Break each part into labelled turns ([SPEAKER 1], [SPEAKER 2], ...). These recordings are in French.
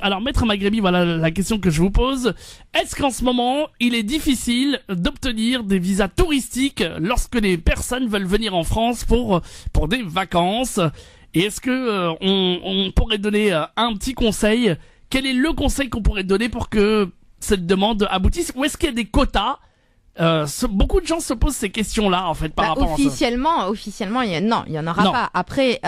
[SPEAKER 1] Alors, Maître Maghrébi, voilà la question que je vous pose. Est-ce qu'en ce moment, il est difficile d'obtenir des visas touristiques lorsque les personnes veulent venir en France pour des vacances? Et est-ce que on pourrait donner un petit conseil? Quel est le conseil qu'on pourrait donner pour que cette demande aboutisse? Ou est-ce qu'il y a des quotas? Beaucoup de gens se posent ces questions-là, en fait, par rapport à ça.
[SPEAKER 2] Officiellement, il y en aura pas. Après,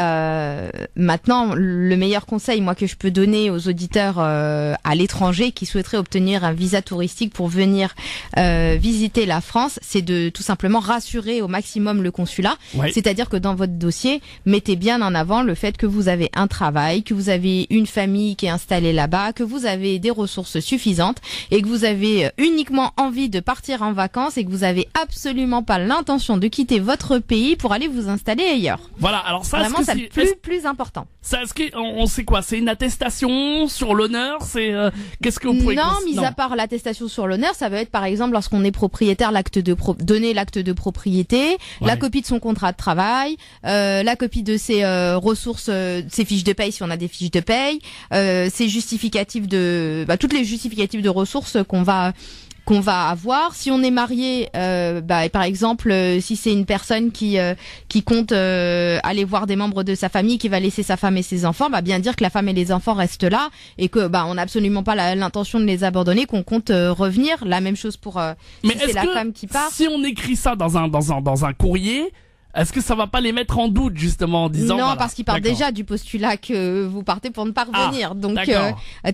[SPEAKER 2] maintenant, le meilleur conseil, moi, que je peux donner aux auditeurs à l'étranger qui souhaiteraient obtenir un visa touristique pour venir visiter la France, c'est de tout simplement rassurer au maximum le consulat. Ouais. C'est-à-dire que dans votre dossier, mettez bien en avant le fait que vous avez un travail, que vous avez une famille qui est installée là-bas, que vous avez des ressources suffisantes et que vous avez uniquement envie de partir en vacances et que vous avez absolument pas l'intention de quitter votre pays pour aller vous installer ailleurs.
[SPEAKER 1] Voilà, alors ça,
[SPEAKER 2] vraiment, c'est le plus important.
[SPEAKER 1] Ça, on sait quoi? C'est une attestation sur l'honneur? C'est qu'est-ce que vous pouvez
[SPEAKER 2] mis à part l'attestation sur l'honneur, ça va être par exemple lorsqu'on est propriétaire, donner l'acte de propriété, la copie de son contrat de travail, la copie de ses ressources, ses fiches de paye si on a des fiches de paye, ses justificatifs toutes les justificatifs de ressources qu'on va avoir. Si on est marié, par exemple, si c'est une personne qui compte aller voir des membres de sa famille, qui va laisser sa femme et ses enfants, bien dire que la femme et les enfants restent là et que on n'a absolument pas l'intention de les abandonner, qu'on compte revenir. La même chose pour si c'est la femme qui part.
[SPEAKER 1] Si on écrit ça dans un courrier, est-ce que ça va pas les mettre en doute, justement, en disant...
[SPEAKER 2] Non, parce qu'ils partent déjà du postulat que vous partez pour ne pas revenir. Donc,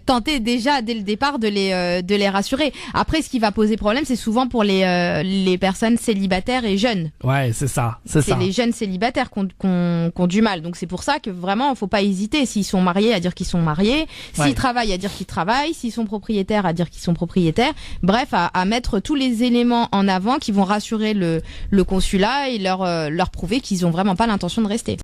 [SPEAKER 2] tentez déjà, dès le départ, de les rassurer. Après, ce qui va poser problème, c'est souvent pour les personnes célibataires et jeunes.
[SPEAKER 1] Ouais, c'est ça. C'est
[SPEAKER 2] les jeunes célibataires qui ont du mal. Donc, c'est pour ça que vraiment, faut pas hésiter. S'ils sont mariés, à dire qu'ils sont mariés. S'ils travaillent, à dire qu'ils travaillent. S'ils sont propriétaires, à dire qu'ils sont propriétaires. Bref, à mettre tous les éléments en avant qui vont rassurer le consulat et leur prouver qu'ils ont vraiment pas l'intention de rester.